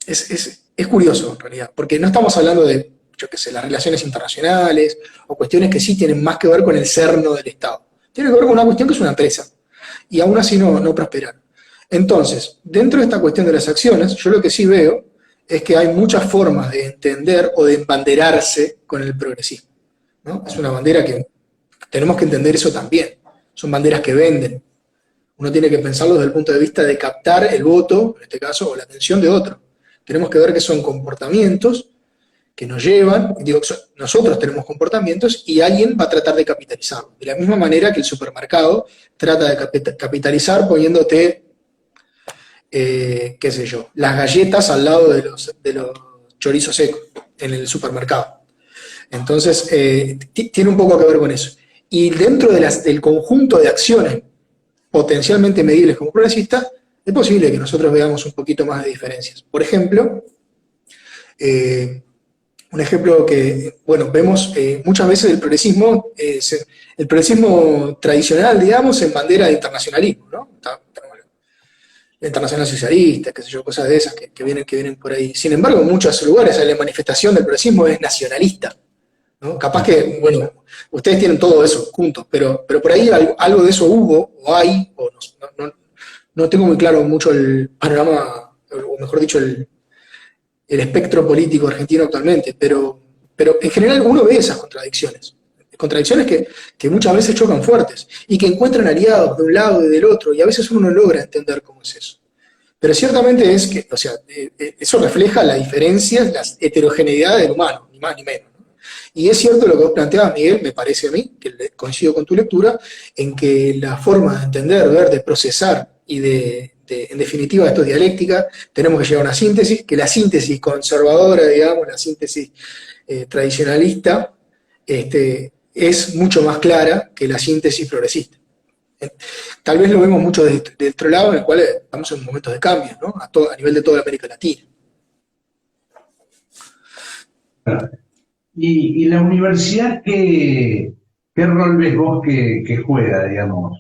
Es curioso en realidad, porque no estamos hablando de, yo qué sé, las relaciones internacionales o cuestiones que sí tienen más que ver con el cerno del Estado. Tiene que ver con una cuestión que es una empresa, y aún así no prosperar. Entonces, dentro de esta cuestión de las acciones, yo lo que sí veo es que hay muchas formas de entender o de embanderarse con el progresismo, ¿no? Es una bandera que tenemos que entender eso también. Son banderas que venden. Uno tiene que pensarlo desde el punto de vista de captar el voto, en este caso, o la atención de otro. Tenemos que ver que son comportamientos que nos llevan, nosotros tenemos comportamientos y alguien va a tratar de capitalizarlo. De la misma manera que el supermercado trata de capitalizar poniéndote, qué sé yo, las galletas al lado de los chorizos secos en el supermercado. Entonces, tiene un poco que ver con eso. Y dentro del conjunto de acciones potencialmente medibles como progresistas, es posible que nosotros veamos un poquito más de diferencias. Por ejemplo, un ejemplo que, bueno, vemos muchas veces el progresismo tradicional, digamos, en bandera de internacionalismo, ¿no? La internacional socialista, qué sé yo, cosas de esas que vienen por ahí. Sin embargo, en muchos lugares la manifestación del progresismo es nacionalista, ¿no? Capaz que, bueno, ustedes tienen todo eso juntos, pero por ahí algo de eso hubo, o hay, o no tengo muy claro mucho el panorama, o mejor dicho, el espectro político argentino actualmente, pero en general uno ve esas contradicciones que muchas veces chocan fuertes, y que encuentran aliados de un lado y del otro, y a veces uno no logra entender cómo es eso. Pero ciertamente es que, o sea, eso refleja la diferencia, la heterogeneidad del humano, ni más ni menos. Y es cierto lo que vos planteabas, Miguel, me parece a mí, que coincido con tu lectura, en que la forma de entender, ver, de procesar y en definitiva esto es dialéctica, tenemos que llegar a una síntesis, que la síntesis conservadora, digamos, la síntesis tradicionalista, es mucho más clara que la síntesis progresista. Tal vez lo vemos mucho de otro lado, en el cual estamos en momentos de cambio, ¿no? A nivel de toda América Latina. ¿Y la universidad qué rol ves vos que juega, digamos,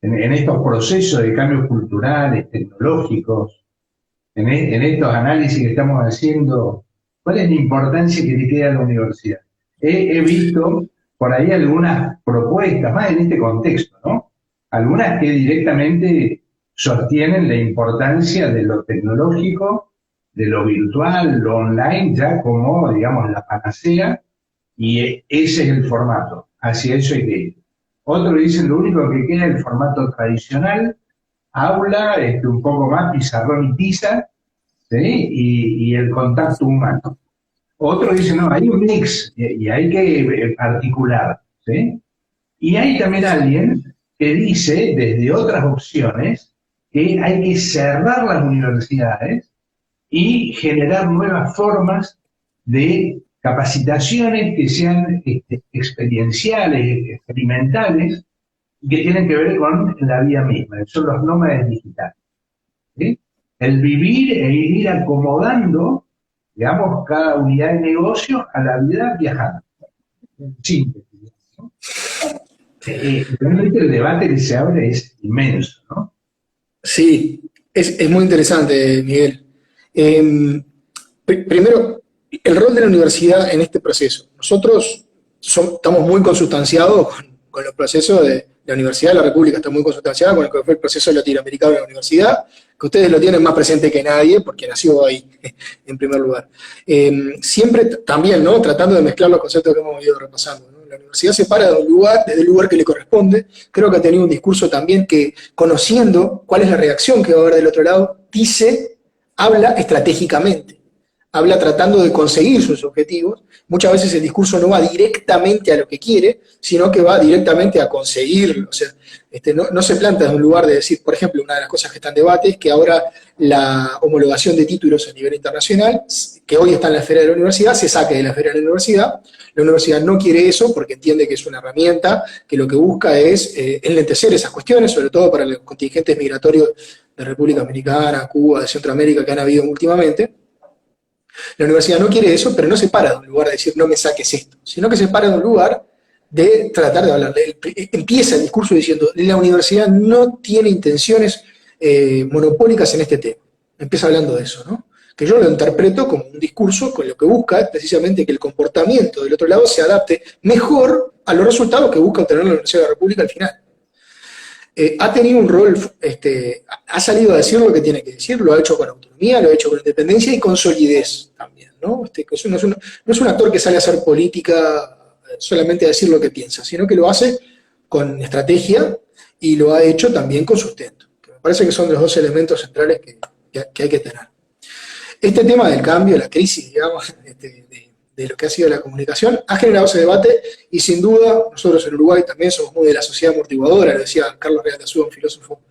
en estos procesos de cambios culturales, tecnológicos, en estos análisis que estamos haciendo? ¿Cuál es la importancia que le queda a la universidad? He visto por ahí algunas propuestas, más en este contexto, ¿no? Algunas que directamente sostienen la importancia de lo tecnológico, de lo virtual, lo online, ya como, digamos, la panacea, y ese es el formato, hacia eso hay que ir. Otros dicen lo único que queda es el formato tradicional, aula, un poco más pizarrón y tiza, ¿sí? Y el contacto humano. Otros dicen, no, hay un mix y hay que articular, ¿sí? Y hay también alguien que dice, desde otras opciones, que hay que cerrar las universidades y generar nuevas formas de capacitaciones que sean experienciales, experimentales, que tienen que ver con la vida misma, son los nómades digitales. ¿Sí? El vivir e ir acomodando, digamos, cada unidad de negocio a la vida viajando. Síntesis, ¿no? Realmente el debate que se abre es inmenso, ¿no? Sí, es muy interesante, Miguel. Primero, el rol de la universidad en este proceso. Nosotros estamos muy consustanciados con los procesos de la Universidad de la República, está muy consustanciada con lo que fue el proceso latinoamericano de la universidad, que ustedes lo tienen más presente que nadie, porque nació ahí, en primer lugar. Siempre también, ¿no?, tratando de mezclar los conceptos que hemos ido repasando, ¿no? La universidad se para de un lugar, desde el lugar que le corresponde. Creo que ha tenido un discurso también que, conociendo cuál es la reacción que va a haber del otro lado, habla estratégicamente, habla tratando de conseguir sus objetivos. Muchas veces el discurso no va directamente a lo que quiere, sino que va directamente a conseguirlo. O sea, no se planta en un lugar de decir, por ejemplo, una de las cosas que está en debate es que ahora la homologación de títulos a nivel internacional, que hoy está en la esfera de la universidad, se saque de la esfera de la universidad. La universidad no quiere eso porque entiende que es una herramienta que lo que busca es enlentecer esas cuestiones, sobre todo para los contingentes migratorios de República Dominicana, Cuba, de Centroamérica que han habido últimamente. La universidad no quiere eso, pero no se para de un lugar de decir no me saques esto, sino que se para de un lugar de tratar de hablar. Empieza el discurso diciendo la universidad no tiene intenciones monopólicas en este tema. Empieza hablando de eso, ¿no? Que yo lo interpreto como un discurso con lo que busca es precisamente que el comportamiento del otro lado se adapte mejor a los resultados que busca obtener la Universidad de la República al final. Ha tenido un rol, ha salido a decir lo que tiene que decir, lo ha hecho con autonomía, lo ha hecho con independencia y con solidez también, ¿no? No es un actor que sale a hacer política solamente a decir lo que piensa, sino que lo hace con estrategia y lo ha hecho también con sustento. Que me parece que son los dos elementos centrales que hay que tener. Este tema del cambio, la crisis, digamos, de lo que ha sido la comunicación, ha generado ese debate y sin duda nosotros en Uruguay también somos muy de la sociedad amortiguadora, lo decía Carlos Real de Azúa, un filósofo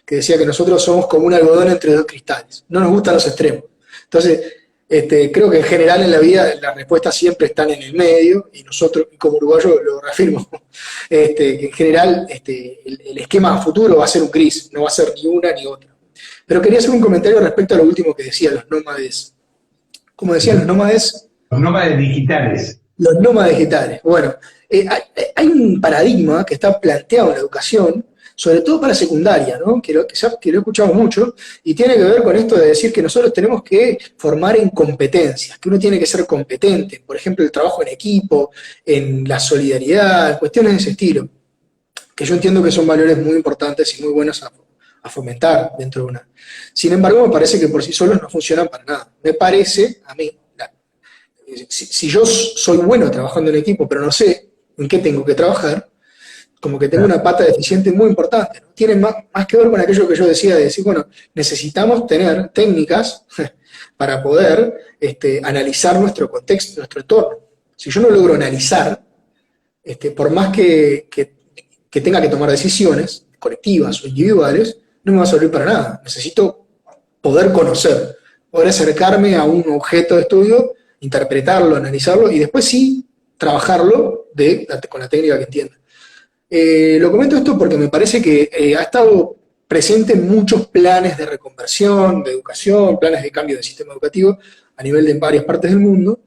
que decía que nosotros somos como un algodón entre dos cristales, no nos gustan los extremos. Entonces, creo que en general en la vida las respuestas siempre están en el medio y nosotros, como uruguayos, lo reafirmo, que en general el esquema futuro va a ser un gris, no va a ser ni una ni otra. Pero quería hacer un comentario respecto a lo último que decía, los nómades. Como decían los nómades, los nómades digitales. Los nómades digitales. Bueno, hay un paradigma que está planteado en la educación, sobre todo para secundaria, ¿no? que lo he escuchado mucho, y tiene que ver con esto de decir que nosotros tenemos que formar en competencias, que uno tiene que ser competente, por ejemplo, el trabajo en equipo, en la solidaridad, cuestiones de ese estilo, que yo entiendo que son valores muy importantes y muy buenos a fomentar dentro de una. Sin embargo, me parece que por sí solos no funcionan para nada. Me parece, a mí, si yo soy bueno trabajando en equipo, pero no sé en qué tengo que trabajar, como que tengo una pata deficiente muy importante, ¿no? Tiene más que ver con aquello que yo decía de decir, bueno, necesitamos tener técnicas para poder analizar nuestro contexto, nuestro entorno. Si yo no logro analizar, por más que tenga que tomar decisiones colectivas o individuales, no me va a servir para nada. Necesito poder conocer, poder acercarme a un objeto de estudio, interpretarlo, analizarlo y después sí trabajarlo con la técnica que entienda. Lo comento esto porque me parece que ha estado presente en muchos planes de reconversión, de educación, planes de cambio del sistema educativo a nivel de varias partes del mundo,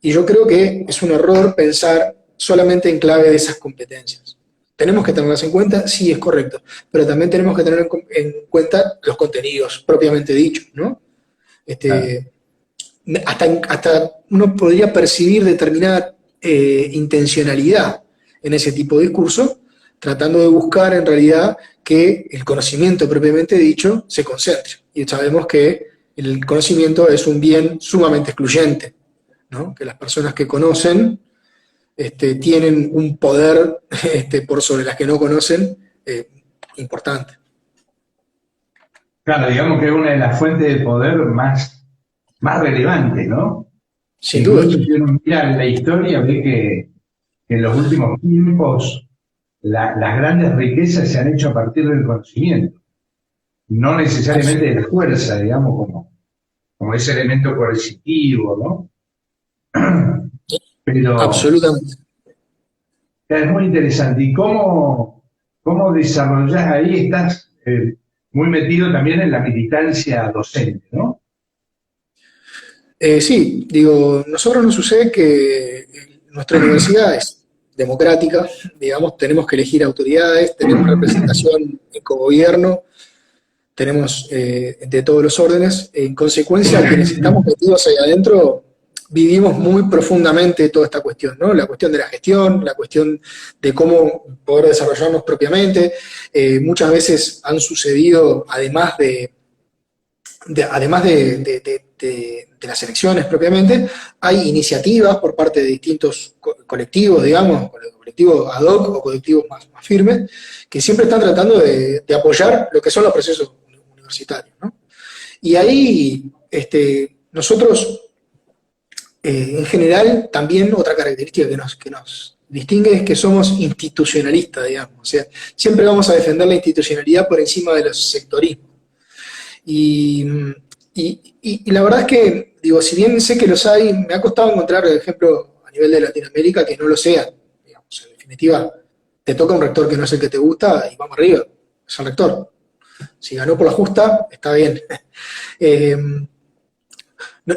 y yo creo que es un error pensar solamente en clave de esas competencias. ¿Tenemos que tenerlas en cuenta? Sí, es correcto, pero también tenemos que tener en cuenta los contenidos propiamente dichos, ¿no? Hasta uno podría percibir determinada intencionalidad en ese tipo de discurso, tratando de buscar en realidad que el conocimiento propiamente dicho se concentre. Y sabemos que el conocimiento es un bien sumamente excluyente, ¿no? Que las personas que conocen tienen un poder por sobre las que no conocen importante. Claro, digamos que es una de las fuentes de poder más relevantes, ¿no? Sin duda. Incluso si uno mira la historia, ve que en los últimos tiempos las grandes riquezas se han hecho a partir del conocimiento, no necesariamente de la fuerza, digamos, como ese elemento coercitivo, ¿no? Pero Absolutamente. es muy interesante. ¿Y cómo desarrollás ahí? Estás muy metido también en la militancia docente, ¿no? Sí, digo, nosotros nos sucede que nuestra universidad es democrática, digamos, tenemos que elegir autoridades, tenemos representación en cogobierno, tenemos de todos los órdenes. En consecuencia, quienes estamos metidos ahí adentro, vivimos muy profundamente toda esta cuestión, ¿no? La cuestión de la gestión, la cuestión de cómo poder desarrollarnos propiamente. Muchas veces han sucedido, además de las elecciones propiamente, hay iniciativas por parte de distintos colectivos, digamos, colectivos ad hoc o colectivos más firmes, que siempre están tratando de apoyar lo que son los procesos universitarios, ¿no? Y ahí nosotros, en general, también otra característica que nos distingue es que somos institucionalistas, digamos, o sea, siempre vamos a defender la institucionalidad por encima de los sectorismos. Y la verdad es que, digo, si bien sé que los hay, me ha costado encontrar, por ejemplo, a nivel de Latinoamérica, que no lo sean. Digamos, en definitiva, te toca un rector que no es el que te gusta y vamos arriba, es el rector. Si ganó por la justa, está bien.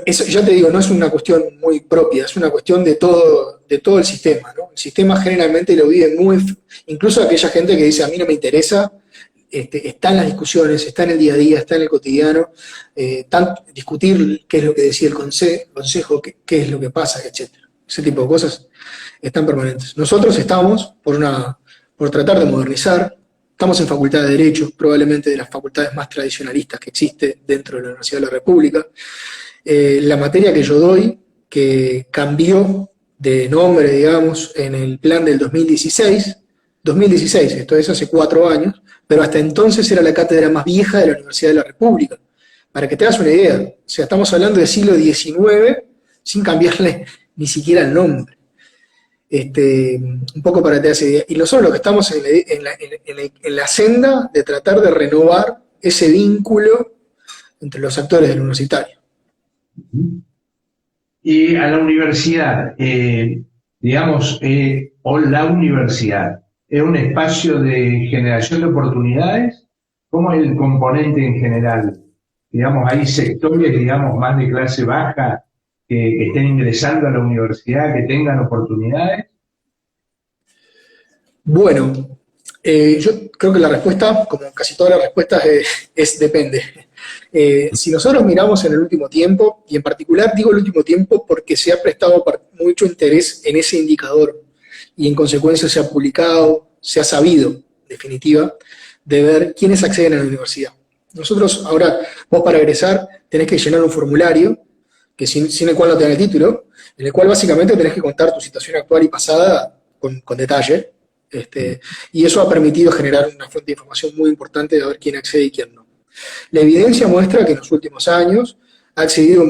Eso, ya te digo, no es una cuestión muy propia, es una cuestión de todo el sistema, ¿no? El sistema generalmente lo vive incluso aquella gente que dice, a mí no me interesa, está en las discusiones, está en el día a día, está en el cotidiano, discutir qué es lo que decía el consejo, qué es lo que pasa, etc. Ese tipo de cosas están permanentes. Nosotros estamos por tratar de modernizar, estamos en Facultad de Derecho, probablemente de las facultades más tradicionalistas que existe dentro de la Universidad de la República. La materia que yo doy, que cambió de nombre, digamos, en el plan del 2016, esto es hace 4 años, pero hasta entonces era la cátedra más vieja de la Universidad de la República. Para que te hagas una idea, o sea, estamos hablando del siglo XIX sin cambiarle ni siquiera el nombre. Un poco para que te hagas idea. Y nosotros lo que estamos en la senda de tratar de renovar ese vínculo entre los actores del universitario. Y a la universidad, digamos, o la universidad, ¿es un espacio de generación de oportunidades? ¿Cómo es el componente en general? Digamos, hay sectores, digamos, más de clase baja que estén ingresando a la universidad, que tengan oportunidades. Bueno, yo creo que la respuesta, como casi todas las respuestas, es depende. Si nosotros miramos en el último tiempo, y en particular digo el último tiempo porque se ha prestado mucho interés en ese indicador, y en consecuencia se ha publicado, se ha sabido, en definitiva, de ver quiénes acceden a la universidad. Nosotros ahora, vos para egresar tenés que llenar un formulario, que sin el cual no te dan el título, en el cual básicamente tenés que contar tu situación actual y pasada con detalle, y eso ha permitido generar una fuente de información muy importante de ver quién accede y quién no. La evidencia muestra que en los últimos años ha accedido,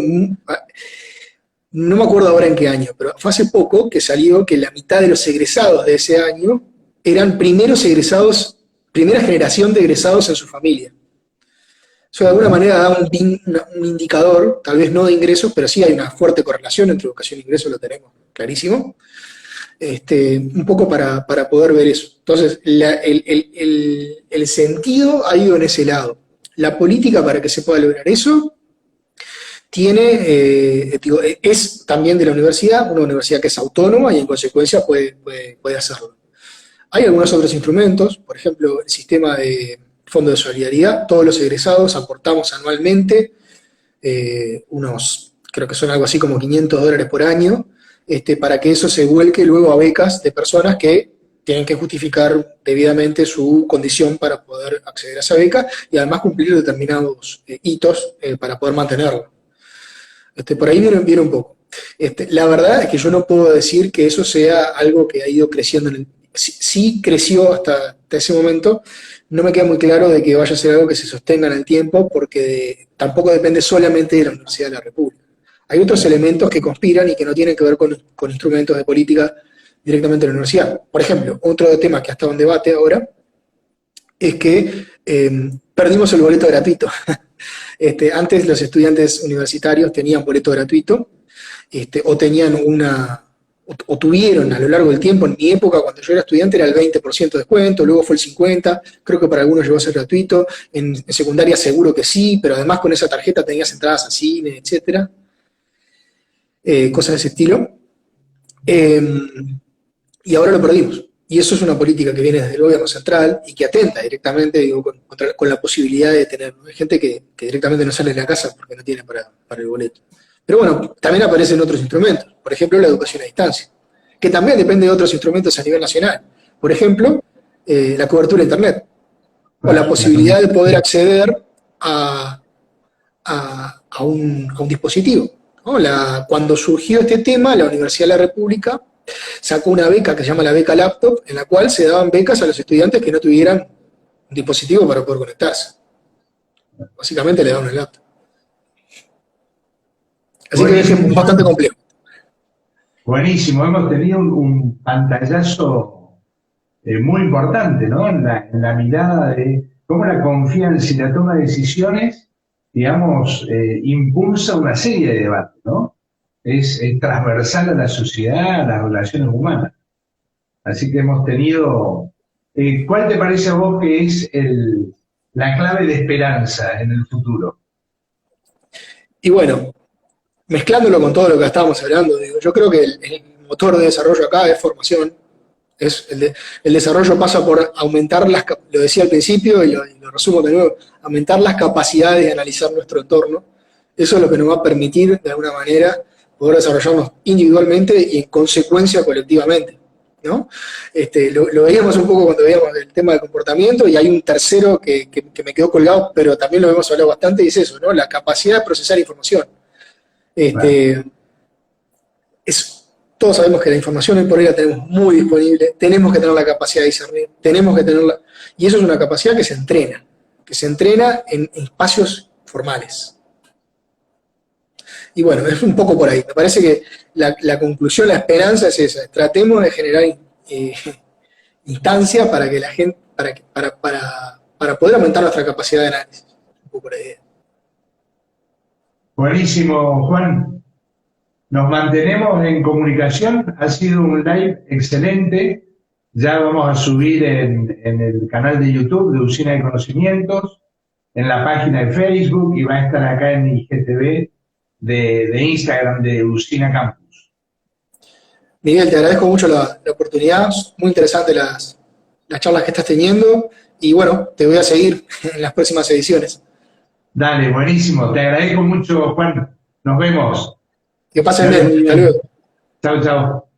no me acuerdo ahora en qué año, pero fue hace poco que salió que la mitad de los egresados de ese año eran primeros egresados, primera generación de egresados en su familia. Eso de alguna manera da un indicador, tal vez no de ingresos, pero sí hay una fuerte correlación entre educación e ingresos, lo tenemos clarísimo. Un poco para poder ver eso. Entonces, el sentido ha ido en ese lado. La política para que se pueda lograr eso es también de la universidad, una universidad que es autónoma y en consecuencia puede hacerlo. Hay algunos otros instrumentos, por ejemplo, el sistema de Fondo de Solidaridad. Todos los egresados aportamos anualmente creo que son algo así como $500 por año, para que eso se vuelque luego a becas de personas que tienen que justificar debidamente su condición para poder acceder a esa beca y además cumplir determinados hitos para poder mantenerla. Por ahí viene un poco. La verdad es que yo no puedo decir que eso sea algo que ha ido creciendo. Sí creció hasta ese momento. No me queda muy claro de que vaya a ser algo que se sostenga en el tiempo, porque tampoco depende solamente de la Universidad de la República. Hay otros elementos que conspiran y que no tienen que ver con instrumentos de política directamente de la universidad. Por ejemplo, otro tema que ha estado en debate ahora es que perdimos el boleto gratuito. Antes los estudiantes universitarios tenían boleto gratuito, o tenían o tuvieron a lo largo del tiempo. En mi época, cuando yo era estudiante, era el 20% de descuento, luego fue el 50%, creo que para algunos llegó a ser gratuito, en secundaria seguro que sí, pero además con esa tarjeta tenías entradas a cine, etcétera, cosas de ese estilo. Y ahora lo perdimos. Y eso es una política que viene desde el gobierno central y que atenta directamente, digo, con la posibilidad de tener. Hay gente que directamente no sale de la casa porque no tiene para el boleto. Pero bueno, también aparecen otros instrumentos. Por ejemplo, la educación a distancia, que también depende de otros instrumentos a nivel nacional. Por ejemplo, la cobertura de Internet, o la posibilidad de poder acceder a un dispositivo, ¿no? Cuando surgió este tema, la Universidad de la República sacó una beca que se llama la beca laptop, en la cual se daban becas a los estudiantes que no tuvieran un dispositivo para poder conectarse. Básicamente le daban un laptop. Así que es bastante complejo. Buenísimo, hemos tenido un pantallazo muy importante, ¿no? En la mirada de cómo la confianza y la toma de decisiones, digamos, impulsa una serie de debates, ¿no? Es transversal a la sociedad, a las relaciones humanas. Así que hemos tenido... ¿cuál te parece a vos que es la clave de esperanza en el futuro? Y bueno, mezclándolo con todo lo que estábamos hablando, digo, yo creo que el motor de desarrollo acá es formación. El desarrollo pasa por aumentar lo decía al principio y lo resumo de nuevo, aumentar las capacidades de analizar nuestro entorno. Eso es lo que nos va a permitir, de alguna manera, poder desarrollarnos individualmente y en consecuencia colectivamente, ¿no? Lo veíamos un poco cuando veíamos el tema del comportamiento, y hay un tercero que me quedó colgado, pero también lo hemos hablado bastante, y es eso, ¿no? La capacidad de procesar información. Bueno. Todos sabemos que la información hoy por hoy la tenemos muy disponible, tenemos que tener la capacidad de discernir, tenemos que tenerla, y eso es una capacidad que se entrena en espacios formales. Y bueno, es un poco por ahí. Me parece que la conclusión, la esperanza es esa. Tratemos de generar instancia para que la gente, para poder aumentar nuestra capacidad de análisis. Un poco la idea. Buenísimo, Juan. Nos mantenemos en comunicación. Ha sido un live excelente. Ya vamos a subir en el canal de YouTube de Usina de Conocimientos, en la página de Facebook, y va a estar acá en IGTV de Instagram de Usina Campus. Miguel, te agradezco mucho la oportunidad. Muy interesante las charlas que estás teniendo. Y bueno, te voy a seguir en las próximas ediciones. Dale, buenísimo. Te agradezco mucho, Juan. Nos vemos. Que pasen bien. Hasta luego. Chao, chao.